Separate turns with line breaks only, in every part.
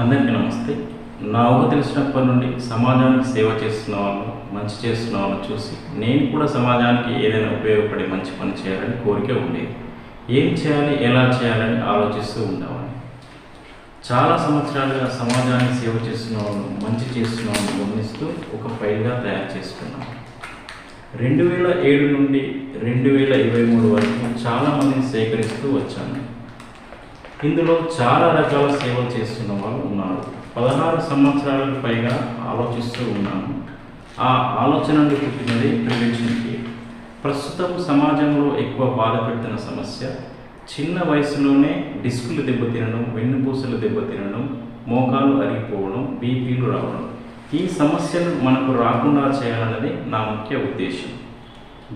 అందరికీ నమస్తే. నా ఊహ తెలిసినప్పటి నుండి సమాజానికి సేవ చేస్తున్న వాళ్ళు, మంచి చేస్తున్న వాళ్ళని చూసి నేను కూడా సమాజానికి ఏదైనా ఉపయోగపడే మంచి పని చేయాలని కోరిక ఉండేది. ఏం చేయాలి, ఎలా చేయాలని ఆలోచిస్తూ ఉండేవాడిని. చాలా సంవత్సరాలుగా సమాజానికి సేవ చేస్తున్న వాళ్ళు, మంచి చేస్తున్న వాళ్ళని గమనిస్తూ ఒక ఫైల్గా తయారు చేసుకున్నాను. 2007 నుండి 2023 వరకు చాలామందిని సేకరిస్తూ వచ్చాను. ఇందులో చాలా రకాల సేవలు చేస్తున్న వాళ్ళు ఉన్నారు. 16 సంవత్సరాలకు పైగా ఆలోచిస్తూ ఉన్నాను. ఆ ఆలోచన నుండి పుట్టినది ప్రివెన్షన్ కేర్. ప్రస్తుతం సమాజంలో ఎక్కువ బాధ పెడుతున్న సమస్య చిన్న వయసులోనే డిస్కులు దెబ్బతినడం, వెన్నుపూసలు దెబ్బతినడం, మోకాలు అరిగిపోవడం, బీపీలు రావడం. ఈ సమస్యలు మనకు రాకుండా చేయాలన్నది నా ముఖ్య ఉద్దేశం.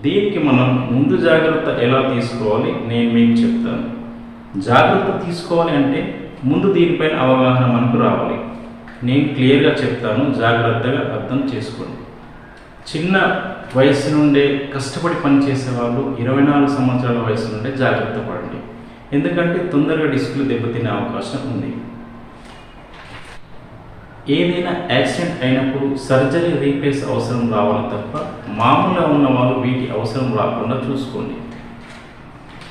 దీనికి మనం ముందు జాగ్రత్త ఎలా తీసుకోవాలి నేను మీకు చెప్తాను. జాగ్రత్త తీసుకోవాలి అంటే ముందు దీనిపైన అవగాహన మనకు రావాలి. నేను క్లియర్గా చెప్తాను, జాగ్రత్తగా అర్థం చేసుకోండి. చిన్న వయసు నుండే కష్టపడి పనిచేసే వాళ్ళు 24 సంవత్సరాల వయసు నుండే జాగ్రత్త పడండి. ఎందుకంటే తొందరగా డిస్కులు దెబ్బతినే అవకాశం ఉంది. ఏదైనా యాక్సిడెంట్ అయినప్పుడు సర్జరీ రీప్లేస్ అవసరం రావాలి తప్ప మామూలుగా ఉన్న వాళ్ళు వీటి అవసరం రాకుండా చూసుకోండి.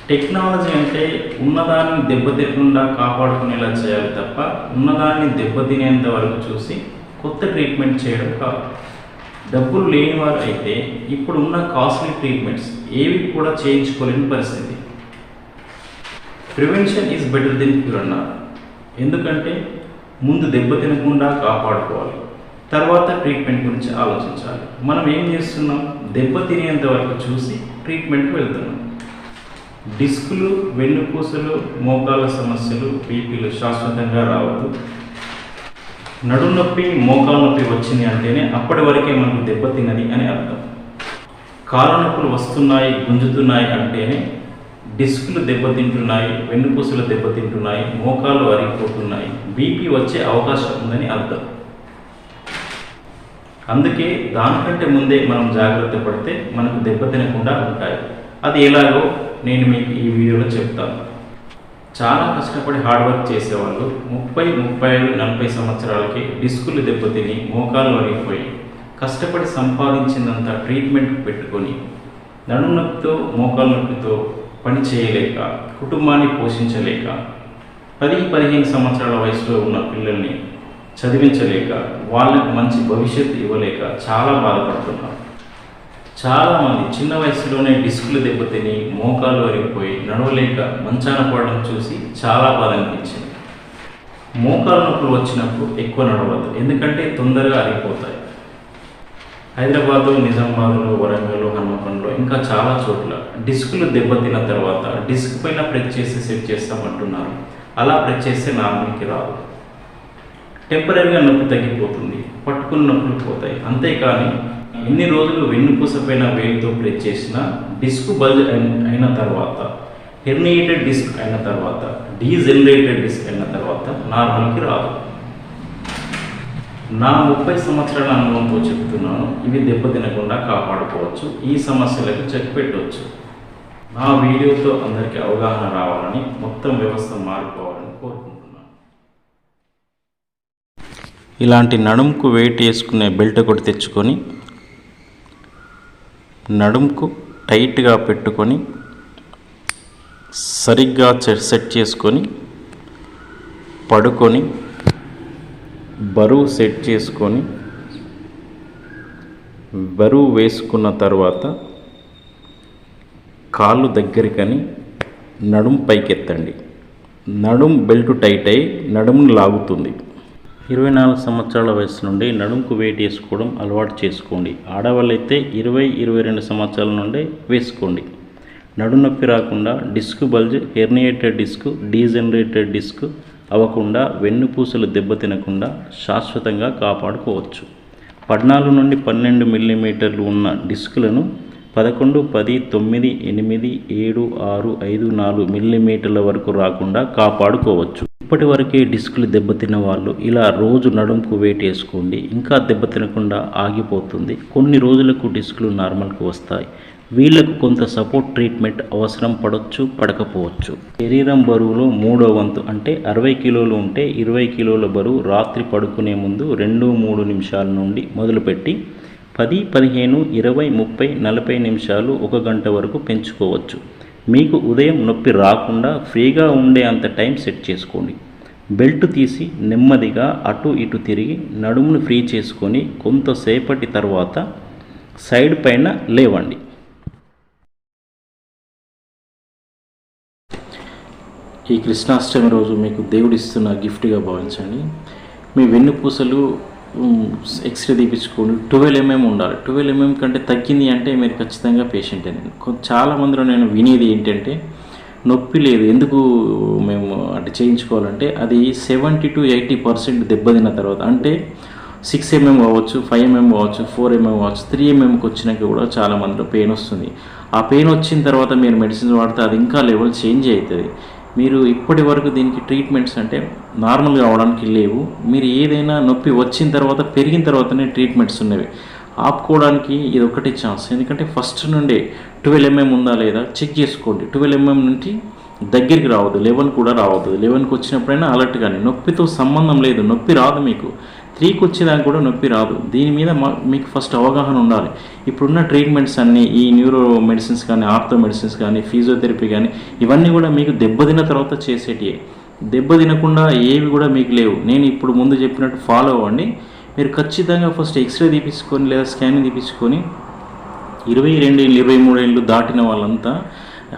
టెక్నాలజీ అంటే ఉన్నదాన్ని దెబ్బతినకుండా కాపాడుకునేలా చేయాలి తప్ప ఉన్నదాన్ని దెబ్బతినేంత వరకు చూసి కొత్త ట్రీట్మెంట్ చేయడం కాదు. డబ్బులు లేనివారు అయితే ఇప్పుడు ఉన్న కాస్ట్లీ ట్రీట్మెంట్స్ ఏవి కూడా చేయించుకోలేని పరిస్థితి. Prevention is better than cure అన్నారు. ఎందుకంటే ముందు దెబ్బతినకుండా కాపాడుకోవాలి, తర్వాత ట్రీట్మెంట్ గురించి ఆలోచించాలి. మనం ఏం చేస్తున్నాం, దెబ్బతినేంత వరకు చూసి ట్రీట్మెంట్కి వెళ్తున్నాం. డిస్కులు, వెన్నుపూసలు, మోకాళ్ళ సమస్యలు, బీపీలు శాశ్వతంగా రావద్దు. నడుము నొప్పి, మోకాళ్ళ నొప్పి వచ్చింది అంటేనే అప్పటి వరకే మనకు దెబ్బతిన్నది అని అర్థం. కాళ్ళ నొప్పులు వస్తున్నాయి, గుంజుతున్నాయి అంటేనే డిస్కులు దెబ్బతింటున్నాయి, వెన్నుపూసలు దెబ్బతింటున్నాయి, మోకాళ్ళు అరిగిపోతున్నాయి, బీపీ వచ్చే అవకాశం ఉందని అర్థం. అందుకే దానికంటే ముందే మనం జాగ్రత్త పడితే మనకు దెబ్బతినకుండా ఉంటాయి. అది ఎలాగో నేను మీకు ఈ వీడియోలో చెప్తాను. చాలా కష్టపడి హార్డ్ వర్క్ చేసేవాళ్ళు 30, 35, 40 సంవత్సరాలకి డిస్కులు దెబ్బతిని మోకాలు అరిగిపోయి కష్టపడి సంపాదించినంత ట్రీట్మెంట్ పెట్టుకొని నడుము నొప్పితో, మోకాలు నొప్పితో పని చేయలేక, కుటుంబాన్ని పోషించలేక, 10-15 సంవత్సరాల వయసులో ఉన్న పిల్లల్ని చదివించలేక, వాళ్ళకి మంచి భవిష్యత్తు ఇవ్వలేక చాలా బాధపడుతున్నారు. చాలామంది చిన్న వయసులోనే డిస్కులు దెబ్బతిని మోకాలు అరిగిపోయి నడవలేక మంచాన పడడం చూసి చాలా బాధ అనిపించింది. మోకాలు నొప్పులు వచ్చినప్పుడు ఎక్కువ నడవద్దు, ఎందుకంటే తొందరగా అరిగిపోతాయి. హైదరాబాదు, నిజామాబాద్లో, వరంగల్లో, హన్మకొండలో ఇంకా చాలా చోట్ల డిస్కులు దెబ్బతిన్న తర్వాత డిస్క్ పైన ప్రెస్ చేసి సెట్ చేస్తామంటున్నారు. అలా ప్రెస్ చేస్తే నార్మల్కి రాదు. టెంపరీగా నొప్పి తగ్గిపోతుంది, పట్టుకున్న నొప్పులు పోతాయి. అంతేకాని ఎన్ని రోజులు వెన్నుపూస పైన వేలితో ప్రెస్ చేసినా డిస్క్ బల్జ్ అయిన తర్వాత, హెర్నియేటెడ్ డిస్క్ అయిన తర్వాత, డీజెనరేటెడ్ డిస్క్ అయిన తర్వాత నార్మల్కి రాదు. నా 30 సంవత్సరాల అనుభవంతో చెప్తున్నాను. ఇవి దెబ్బతినకుండా కాపాడుకోవచ్చు, ఈ సమస్యలకు చెక్ పెట్టవచ్చు. నా వీడియోతో అందరికీ అవగాహన రావాలని, మొత్తం వ్యవస్థ మారిపోవాలని కోరుకుంటున్నాను. ఇలాంటి నడుముకు వెయిట్ వేసుకునే బెల్ట్ ఒకటి తెచ్చుకొని నడుముకు టైట్గా పెట్టుకొని సరిగ్గా సెట్ చేసుకొని పడుకొని బరువు సెట్ చేసుకొని బరువు వేసుకున్న తర్వాత కాళ్ళు దగ్గరికని నడుము పైకెత్తండి. నడుము బెల్ట్ టైట్ అయి నడుమును లాగుతుంది. 24 సంవత్సరాల వయసు నుండి నడుముకు వెయిట్ వేసుకోవడం అలవాటు చేసుకోండి. ఆడవాళ్ళైతే 20-22 సంవత్సరాల నుండే వేసుకోండి. నడుము నొప్పి రాకుండా, disc bulge, herniated disc, degenerated disc అవ్వకుండా, వెన్నుపూసలు దెబ్బతినకుండా శాశ్వతంగా కాపాడుకోవచ్చు. 14 నుండి 12 మిల్లీమీటర్లు ఉన్న డిస్కులను 11, 10, 9, 8, 7, 6, 5, 4 మిల్లీమీటర్ల వరకు రాకుండా కాపాడుకోవచ్చు. ఇప్పటి వరకే డిస్కులు దెబ్బతిన్న వాళ్ళు ఇలా రోజు నడుముకు వెయిట్ వేసుకోండి. ఇంకా దెబ్బతినకుండా ఆగిపోతుంది. కొన్ని రోజులకు డిస్కులు నార్మల్కి వస్తాయి. వీళ్ళకు కొంత సపోర్ట్ ట్రీట్మెంట్ అవసరం పడవచ్చు, పడకపోవచ్చు. శరీరం బరువులో 3వ వంతు అంటే 60 కిలోలు ఉంటే 20 కిలోల బరువు రాత్రి పడుకునే ముందు 2-3 నిమిషాల నుండి మొదలుపెట్టి 10, 15, 20, 30, 40 నిమిషాలు 1 గంట వరకు పెంచుకోవచ్చు. మీకు ఉదయం నొప్పి రాకుండా ఫ్రీగా ఉండే అంత టైం సెట్ చేసుకోండి. బెల్ట్ తీసి నెమ్మదిగా అటు ఇటు తిరిగి నడుమును ఫ్రీ చేసుకొని కొంతసేపటి తర్వాత సైడ్ పైన లేవండి. ఈ కృష్ణాష్టమి రోజు మీకు దేవుడిస్తున్న గిఫ్ట్గా భావించండి. మీ వెన్నుపూసలు ఎక్స్రే తీపించుకోండి. 12 mm ఉండాలి. 12 mm కంటే తగ్గింది అంటే మీరు ఖచ్చితంగా పేషెంట్ అని. చాలామందిలో నేను వినేది ఏంటంటే నొప్పి లేదు ఎందుకు మేము అంటే చేయించుకోవాలంటే అది 70 to 80% దెబ్బతిన్న తర్వాత అంటే 6 mm కావచ్చు, 5 mm కావచ్చు, 4 mm కావచ్చు, 3 mmకి వచ్చినాక కూడా చాలా మందిలో పెయిన్ వస్తుంది. ఆ పెయిన్ వచ్చిన తర్వాత మీరు మెడిసిన్స్ వాడితే అది ఇంకా లెవెల్ చేంజ్ అవుతుంది. మీరు ఇప్పటి వరకు దీనికి ట్రీట్మెంట్స్ అంటే నార్మల్గా అవడానికి లేవు. మీరు ఏదైనా నొప్పి వచ్చిన తర్వాత పెరిగిన తర్వాతనే ట్రీట్మెంట్స్ ఉన్నవి. ఆపుకోవడానికి ఇది ఒకటి ఛాన్స్. ఎందుకంటే ఫస్ట్ నుండే 12 mm ఉందా లేదా చెక్ చేసుకోండి. 12 mm నుంచి దగ్గరికి రావద్దు, 11 కూడా రావద్దు. 11కి వచ్చినప్పుడైనా అలర్ట్ కానీ. నొప్పితో సంబంధం లేదు, నొప్పి రాదు మీకు. 3కి వచ్చేదానికి కూడా నొప్పి రాదు. దీని మీద మీకు ఫస్ట్ అవగాహన ఉండాలి. ఇప్పుడున్న ట్రీట్మెంట్స్ అన్నీ ఈ న్యూరో మెడిసిన్స్ కానీ, ఆర్థో మెడిసిన్స్ కానీ, ఫిజియోథెరపీ కానీ ఇవన్నీ కూడా మీకు దెబ్బతిన్న తర్వాత చేసేటివి. దెబ్బ తినకుండా ఏవి కూడా మీకు లేవు. నేను ఇప్పుడు ముందు చెప్పినట్టు ఫాలో అవ్వండి. మీరు ఖచ్చితంగా ఫస్ట్ ఎక్స్రే తీపించుకొని లేదా స్కానింగ్ తీపించుకొని 22 ఏళ్ళు 23 ఏళ్ళు దాటిన వాళ్ళంతా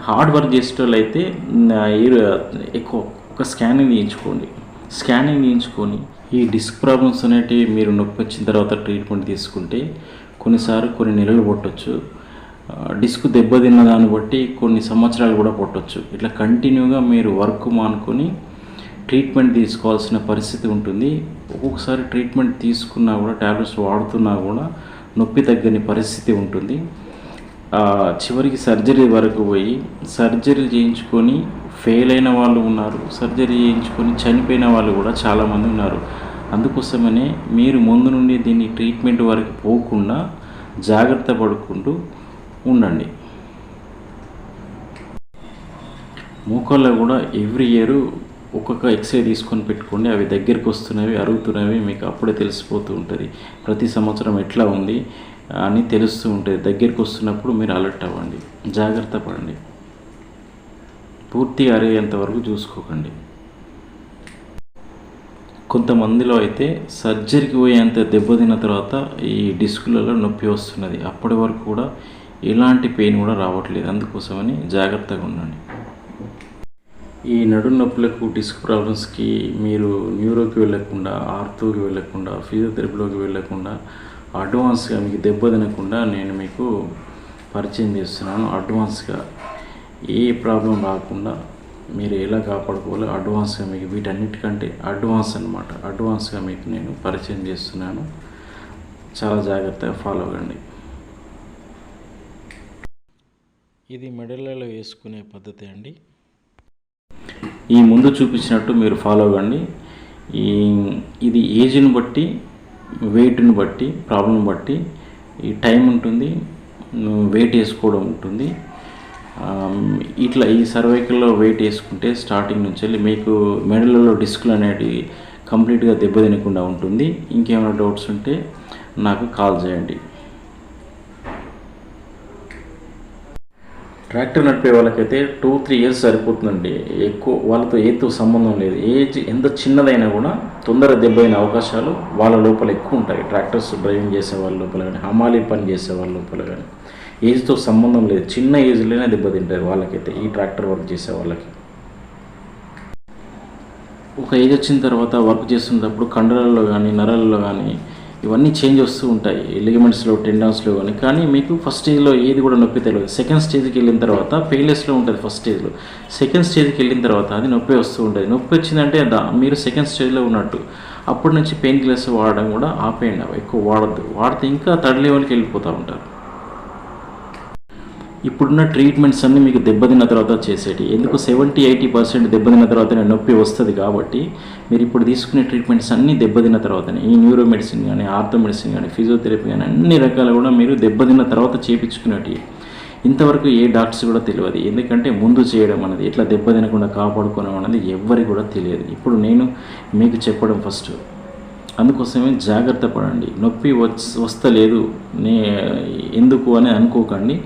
హార్డ్ వర్క్ చేసేటోళ్ళు అయితే ఎక్కువ ఒక స్కానింగ్ తీయించుకోండి. స్కానింగ్ తీయించుకొని ఈ డిస్క్ ప్రాబ్లమ్స్ అనేటివి మీరు నొప్పి వచ్చిన తర్వాత ట్రీట్మెంట్ తీసుకుంటే కొన్నిసార్లు కొన్ని నెలలు పట్టవచ్చు. డిస్క్ దెబ్బతిన్న దాన్ని బట్టి కొన్ని సంవత్సరాలు కూడా పట్టవచ్చు. ఇట్లా కంటిన్యూగా మీరు వర్క్ మానుకొని ట్రీట్మెంట్ తీసుకోవాల్సిన పరిస్థితి ఉంటుంది. ఒక్కొక్కసారి ట్రీట్మెంట్ తీసుకున్నా కూడా ట్యాబ్లెట్స్ వాడుతున్నా కూడా నొప్పి తగ్గని పరిస్థితి ఉంటుంది. చివరికి సర్జరీ వరకు పోయి సర్జరీ చేయించుకొని ఫెయిల్ అయిన వాళ్ళు ఉన్నారు, సర్జరీ చేయించుకొని చనిపోయిన వాళ్ళు కూడా చాలామంది ఉన్నారు. అందుకోసమనే మీరు ముందు నుండి దీన్ని ట్రీట్మెంట్ వరకు పోకుండా జాగ్రత్త పడుకుంటూ ఉండండి. మోకాళ్ళలో కూడా ఎవ్రీ ఇయర్ ఒక్కొక్క ఎక్స్రే తీసుకొని పెట్టుకోండి. అవి దగ్గరికి వస్తున్నవి, అరుగుతున్నవి మీకు అప్పుడే తెలిసిపోతూ ఉంటుంది. ప్రతి సంవత్సరం ఎట్లా ఉంది అని తెలుస్తూ ఉంటుంది. దగ్గరికి వస్తున్నప్పుడు మీరు అలర్ట్ అవ్వండి, జాగ్రత్త పడండి. పూర్తిగా అరిగేంత వరకు చూసుకోకండి. కొంతమందిలో అయితే సర్జరీకి పోయేంత దెబ్బతిన్న తర్వాత ఈ డిస్కులలో నొప్పి వస్తున్నది. అప్పటి వరకు కూడా ఎలాంటి పెయిన్ కూడా రావట్లేదు. అందుకోసమని జాగ్రత్తగా ఉండండి. ఈ నడుము నొప్పులకు, డిస్క్ ప్రాబ్లమ్స్కి మీరు న్యూరోకి వెళ్ళకుండా, ఆర్థోకి వెళ్ళకుండా, ఫిజియోథెరపీలోకి వెళ్ళకుండా అడ్వాన్స్గా మీకు దెబ్బ తినకుండా నేను మీకు పరిచయం చేస్తున్నాను. అడ్వాన్స్గా ఏ ప్రాబ్లం రాకుండా మీరు ఎలా కాపాడుకోవాలో అడ్వాన్స్గా మీకు వీటన్నిటికంటే అడ్వాన్స్ అనమాట. అడ్వాన్స్గా మీకు నేను పరిచయం చేస్తున్నాను. చాలా జాగ్రత్తగా ఫాలో అవ్వండి. ఇది మెడలలో వేసుకునే పద్ధతి అండి. ఈ ముందు చూపించినట్టు మీరు ఫాలో అవ్వండి. ఇది ఏజ్ని బట్టి, వెయిట్ని బట్టి, ప్రాబ్లం బట్టి ఈ టైం ఉంటుంది, వెయిట్ వేసుకోవడం ఉంటుంది. ఇట్లా ఈ సర్వైకల్లో వెయిట్ వేసుకుంటే స్టార్టింగ్ నుంచి వెళ్ళి మీకు మెడలలో డిస్కులు అనేటివి కంప్లీట్గా దెబ్బతినకుండా ఉంటుంది. ఇంకేమైనా డౌట్స్ ఉంటే నాకు కాల్ చేయండి. ట్రాక్టర్ నడిపే వాళ్ళకైతే 2-3 years సరిపోతుందండి. ఎక్కువ వాళ్ళతో ఏతో సంబంధం లేదు. ఏజ్ ఎంత చిన్నదైనా కూడా తొందర దెబ్బైన అవకాశాలు వాళ్ళ లోపల ఎక్కువ ఉంటాయి. ట్రాక్టర్స్ డ్రైవింగ్ చేసే వాళ్ళ లోపల కానీ, హమాలీ పని చేసే వాళ్ళ లోపల కానీ ఏజ్తో సంబంధం లేదు. చిన్న ఏజ్లోనే దెబ్బతింటారు వాళ్ళకైతే, ఈ ట్రాక్టర్ వర్క్ చేసే వాళ్ళకి. ఒక ఏజ్ వచ్చిన తర్వాత వర్క్ చేస్తున్నప్పుడు కండరాల్లో కానీ, నరాలలో కానీ ఇవన్నీ చేంజ్ వస్తూ ఉంటాయి. లిగమెంట్స్లో, టెండాన్స్లో కానీ మీకు ఫస్ట్ స్టేజ్లో ఏది కూడా నొప్పి తెలియదు. సెకండ్ స్టేజ్కి వెళ్ళిన తర్వాత పెయిన్లెస్లో ఉంటుంది ఫస్ట్ స్టేజ్లో. సెకండ్ స్టేజ్కి వెళ్ళిన తర్వాత అది నొప్పి వస్తూ ఉంటుంది. నొప్పి వచ్చిందంటే మీరు సెకండ్ స్టేజ్లో ఉన్నట్టు. అప్పటి నుంచి పెయిన్ కిల్లర్స్ వాడడం కూడా ఆపేయండి. ఎక్కువ వాడద్దు. వాడితే ఇంకా థర్డ్ లెవెల్కి వెళ్ళిపోతూ ఉంటారు. ఇప్పుడున్న ట్రీట్మెంట్స్ అన్నీ మీకు దెబ్బతిన్న తర్వాత చేసేటి. ఎందుకు 70-80% దెబ్బతిన్న తర్వాతనే నొప్పి వస్తుంది. కాబట్టి మీరు ఇప్పుడు తీసుకునే ట్రీట్మెంట్స్ అన్నీ దెబ్బతిన్న తర్వాతనే. ఈ న్యూరో మెడిసిన్ కానీ, ఆర్థో మెడిసిన్ కానీ, ఫిజియోథెరపీ కానీ అన్ని రకాలు కూడా మీరు దెబ్బతిన్న తర్వాత చేయించుకునేటివి. ఇంతవరకు ఏ డాక్టర్స్ కూడా తెలియదు. ఎందుకంటే ముందు చేయడం అనేది ఎట్లా దెబ్బ తినకుండా కాపాడుకోవడం అనేది ఎవ్వరికి కూడా తెలియదు. ఇప్పుడు నేను మీకు చెప్పడం ఫస్ట్. అందుకోసమే జాగ్రత్త పడండి. నొప్పి వస్తలేదు ఎందుకు అని అనుకోకండి.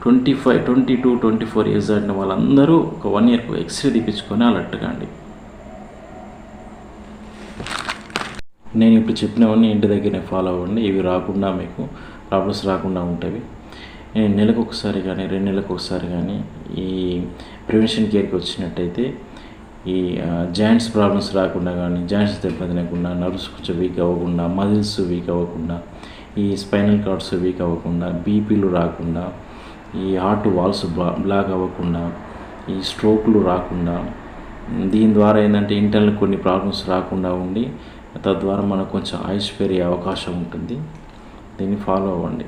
25, 22, 24 ఇయర్స్ దాటిన వాళ్ళందరూ ఒక 1 ఇయర్కు ఎక్స్రే తీపించుకొని అలర్ట్ కాండి. నేను ఇప్పుడు చెప్పినవన్నీ ఇంటి దగ్గరనే ఫాలో అవ్వండి. ఇవి రాకుండా మీకు ప్రాబ్లమ్స్ రాకుండా ఉంటాయి. నెలకు ఒకసారి కానీ 2 నెలలకు ఒకసారి కానీ ఈ ప్రివెన్షన్ కేర్కి వచ్చినట్టయితే ఈ జాయింట్స్ ప్రాబ్లమ్స్ రాకుండా కానీ, జాయింట్స్ దెబ్బతినకుండా, నర్వ్స్ కొంచెం వీక్ అవ్వకుండా, మజిల్స్ వీక్ అవ్వకుండా, ఈ స్పైనల్ కార్డ్స్ వీక్ అవ్వకుండా, బీపీలు రాకుండా, ఈ హార్ట్ వాల్స్ బ్లాక్ అవ్వకుండా, ఈ స్ట్రోక్లు రాకుండా, దీని ద్వారా ఏంటంటే ఇంటర్నల్ కొన్ని ప్రాబ్లమ్స్ రాకుండా ఉండి తద్వారా మనకు కొంచెం ఆయుష్ పెరిగే అవకాశం ఉంటుంది. దీన్ని ఫాలో అవ్వండి.